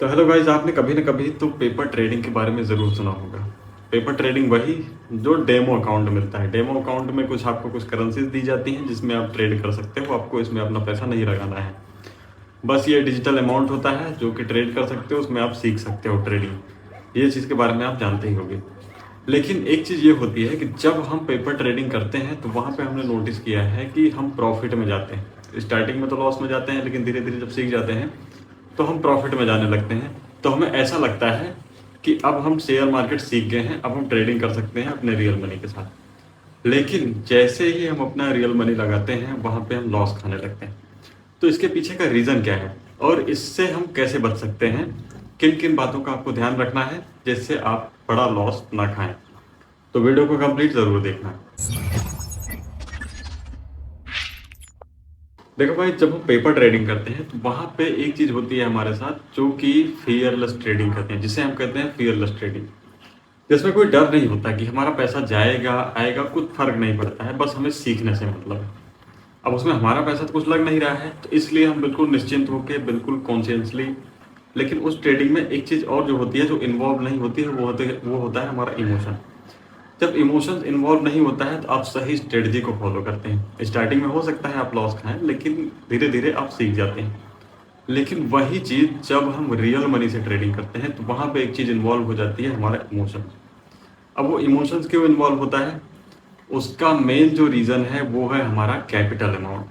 तो hello guys, आपने कभी ना कभी तो पेपर ट्रेडिंग के बारे में ज़रूर सुना होगा। पेपर ट्रेडिंग वही जो डेमो अकाउंट मिलता है। डेमो अकाउंट में कुछ करेंसीज दी जाती हैं जिसमें आप ट्रेड कर सकते हो। आपको इसमें अपना पैसा नहीं लगाना है। बस ये डिजिटल अमाउंट होता है जो कि ट्रेड कर सकते हो, उसमें आप सीख सकते हो ट्रेडिंग। ये चीज़ के बारे में आप जानते ही होंगे। लेकिन एक चीज़ ये होती है कि जब हम पेपर ट्रेडिंग करते हैं तो वहाँ पे हमने नोटिस किया है कि हम प्रॉफिट में जाते हैं। स्टार्टिंग में तो लॉस में जाते हैं, लेकिन धीरे धीरे जब सीख जाते हैं तो हम प्रॉफिट में जाने लगते हैं। तो हमें ऐसा लगता है कि अब हम शेयर मार्केट सीख गए हैं, अब हम ट्रेडिंग कर सकते हैं अपने रियल मनी के साथ। लेकिन जैसे ही हम अपना रियल मनी लगाते हैं वहाँ पे हम लॉस खाने लगते हैं। तो इसके पीछे का रीज़न क्या है और इससे हम कैसे बच सकते हैं, किन किन बातों का आपको ध्यान रखना है जिससे आप बड़ा लॉस ना खाएं। तो वीडियो को कंप्लीट ज़रूर देखना। देखो भाई, जब हम पेपर ट्रेडिंग करते हैं तो वहाँ पे एक चीज़ होती है हमारे साथ जो कि फियरलेस ट्रेडिंग करते हैं, जिसे हम कहते हैं फियरलेस ट्रेडिंग। जिसमें कोई डर नहीं होता कि हमारा पैसा जाएगा आएगा, कुछ फर्क नहीं पड़ता है, बस हमें सीखने से मतलब है। अब उसमें हमारा पैसा तो कुछ लग नहीं रहा है, तो इसलिए हम बिल्कुल निश्चिंत होकर, बिल्कुल कॉन्शियसली। लेकिन उस ट्रेडिंग में एक चीज़ और जो होती है, जो इन्वॉल्व नहीं होती है, वो होता है हमारा इमोशन। जब इमोशंस इन्वॉल्व नहीं होता है तो आप सही स्ट्रेटजी को फॉलो करते हैं। स्टार्टिंग में हो सकता है आप लॉस खाएं, लेकिन धीरे धीरे आप सीख जाते हैं। लेकिन वही चीज़ जब हम रियल मनी से ट्रेडिंग करते हैं तो वहाँ पे एक चीज़ इन्वॉल्व हो जाती है, हमारा इमोशन। अब वो इमोशंस क्यों इन्वॉल्व होता है, उसका मेन जो रीज़न है वो है हमारा कैपिटल अमाउंट।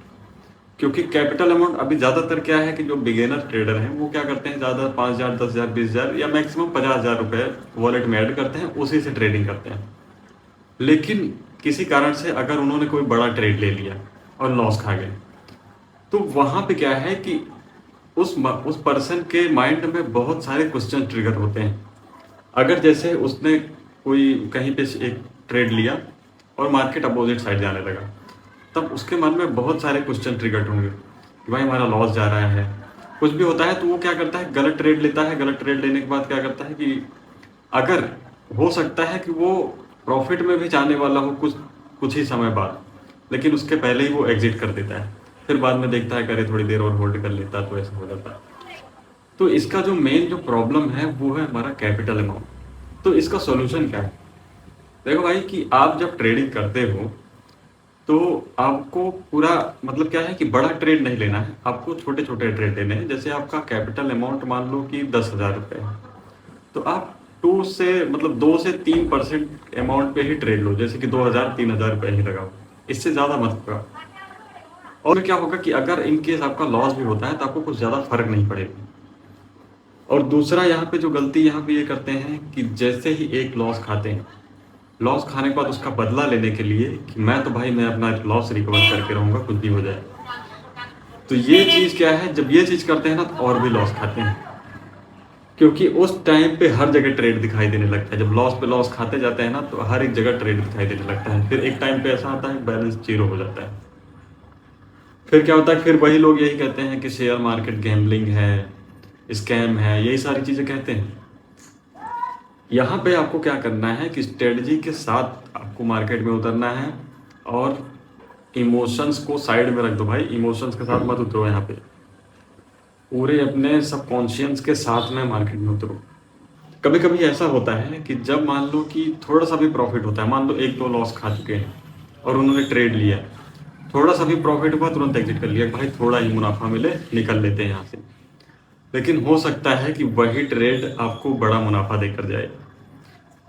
क्योंकि कैपिटल अमाउंट अभी ज़्यादातर क्या है कि जो बिगेनर ट्रेडर हैं वो क्या करते हैं, ज़्यादा 5,000, 10,000, 20,000 या मैक्सिमम 50,000 रुपये वॉलेट में ऐड करते हैं, उसी से ट्रेडिंग करते हैं। लेकिन किसी कारण से अगर उन्होंने कोई बड़ा ट्रेड ले लिया और लॉस खा गए, तो वहाँ पे क्या है कि उस पर्सन के माइंड में बहुत सारे क्वेश्चन ट्रिगर होते हैं। अगर जैसे उसने कोई कहीं पे एक ट्रेड लिया और मार्केट अपोजिट साइड जाने लगा, तब उसके मन में बहुत सारे क्वेश्चन ट्रिगर होंगे कि भाई हमारा लॉस जा रहा है, कुछ भी होता है। तो वो क्या करता है, गलत ट्रेड लेता है। गलत ट्रेड लेने के बाद क्या करता है कि अगर हो सकता है कि वो प्रॉफिट में भी जाने वाला हो कुछ कुछ ही समय बाद, लेकिन उसके पहले ही वो एग्जिट कर देता है। फिर बाद में देखता है करे थोड़ी देर और होल्ड कर लेता, तो ऐसा हो जाता है। तो इसका जो मेन जो प्रॉब्लम है वो है हमारा कैपिटल अमाउंट। तो इसका सॉल्यूशन क्या है? देखो भाई कि आप जब ट्रेडिंग करते हो तो आपको पूरा मतलब क्या है कि बड़ा ट्रेड नहीं लेना है, आपको छोटे छोटे ट्रेड लेने हैं। जैसे आपका कैपिटल अमाउंट मान लो कि 10,000 रुपये है, तो आप 2 से 3% अमाउंट पे ही ट्रेड लो। जैसे कि 2,000, 3,000 रुपये ही लगाओ, इससे ज़्यादा मत लगाओ। और क्या होगा कि अगर इन केस आपका लॉस भी होता है तो आपको कुछ ज़्यादा फर्क नहीं पड़ेगा। और दूसरा यहाँ पे जो गलती यहाँ पे ये करते हैं कि जैसे ही एक लॉस खाते हैं, लॉस खाने के बाद उसका बदला लेने के लिए कि मैं अपना लॉस रिकवर करके रहूँगा कुछ भी हो जाए। तो ये चीज़ क्या है, जब ये चीज़ करते हैं ना तो और भी लॉस खाते हैं। क्योंकि उस टाइम पे हर जगह ट्रेड दिखाई देने लगता है। जब लॉस पे लॉस खाते जाते हैं ना तो हर एक जगह ट्रेड दिखाई देने लगता है। फिर एक टाइम पे ऐसा आता है बैलेंस जीरो हो जाता है। फिर क्या होता है, फिर वही लोग यही कहते हैं कि शेयर मार्केट गैम्बलिंग है, स्कैम है, यही सारी चीज़ें कहते हैं। यहाँ पे आपको क्या करना है कि स्ट्रेटजी के साथ आपको मार्केट में उतरना है और इमोशंस को साइड में रख दो भाई। इमोशंस के साथ मत उतरो, यहाँ पे पूरे अपने सबकॉन्शियस के साथ में मार्केट में उतरो। कभी कभी ऐसा होता है कि जब मान लो कि थोड़ा सा भी प्रॉफिट होता है, मान लो एक दो लॉस खा चुके हैं और उन्होंने ट्रेड लिया, थोड़ा सा भी प्रॉफिट हुआ तुरंत एग्जिट कर लिया, भाई थोड़ा ही मुनाफा मिले निकल लेते हैं यहाँ से। लेकिन हो सकता है कि वही ट्रेड आपको बड़ा मुनाफा देकर जाए।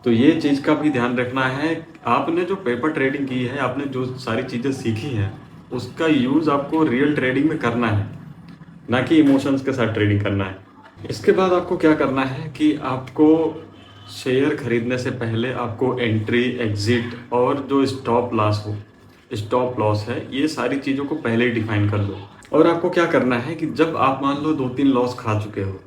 तो ये चीज़ का भी ध्यान रखना है। आपने जो पेपर ट्रेडिंग की है, आपने जो सारी चीज़ें सीखी हैं, उसका यूज़ आपको रियल ट्रेडिंग में करना है, ना कि इमोशंस के साथ ट्रेडिंग करना है। इसके बाद आपको क्या करना है कि आपको शेयर खरीदने से पहले आपको एंट्री, एग्जिट और जो स्टॉप लॉस है, ये सारी चीज़ों को पहले ही डिफाइन कर लो। और आपको क्या करना है कि जब आप मान लो 2-3 लॉस खा चुके हो,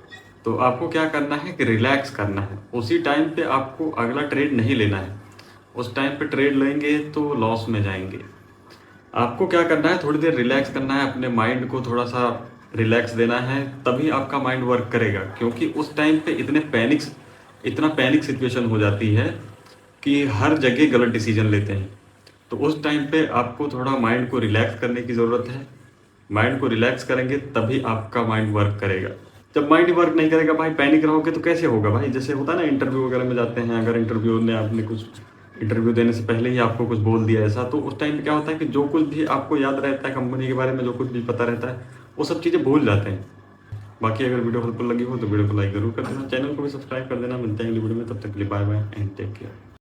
तो आपको क्या करना है कि रिलैक्स करना है। उसी टाइम पे आपको अगला ट्रेड नहीं लेना है। उस टाइम पे ट्रेड लेंगे तो लॉस में जाएंगे। आपको क्या करना है, थोड़ी देर रिलैक्स करना है, अपने माइंड को थोड़ा सा रिलैक्स देना है, तभी आपका माइंड वर्क करेगा। क्योंकि उस टाइम पे इतना पैनिक सिचुएशन हो जाती है कि हर जगह गलत डिसीजन लेते हैं। तो उस टाइम पे आपको थोड़ा माइंड को रिलैक्स करने की ज़रूरत है। माइंड को रिलैक्स करेंगे तभी आपका माइंड वर्क करेगा। जब माइंड वर्क नहीं करेगा भाई, पैनिक रहोगे तो कैसे होगा भाई? जैसे होता है ना इंटरव्यू वगैरह में जाते हैं, अगर इंटरव्यू ने आपने कुछ इंटरव्यू देने से पहले ही आपको कुछ बोल दिया ऐसा, तो उस टाइम पे क्या होता है कि जो कुछ भी आपको याद रहता है कंपनी के बारे में, जो कुछ भी पता रहता है, वो सब चीज़ें भूल जाते हैं। बाकी अगर वीडियो हेल्पफुल लगी हो तो वीडियो को लाइक ज़रूर कर देना, चैनल को भी सब्सक्राइब कर देना। मिलते हैं अगली वीडियो में, तब तक के लिए bye bye and take care.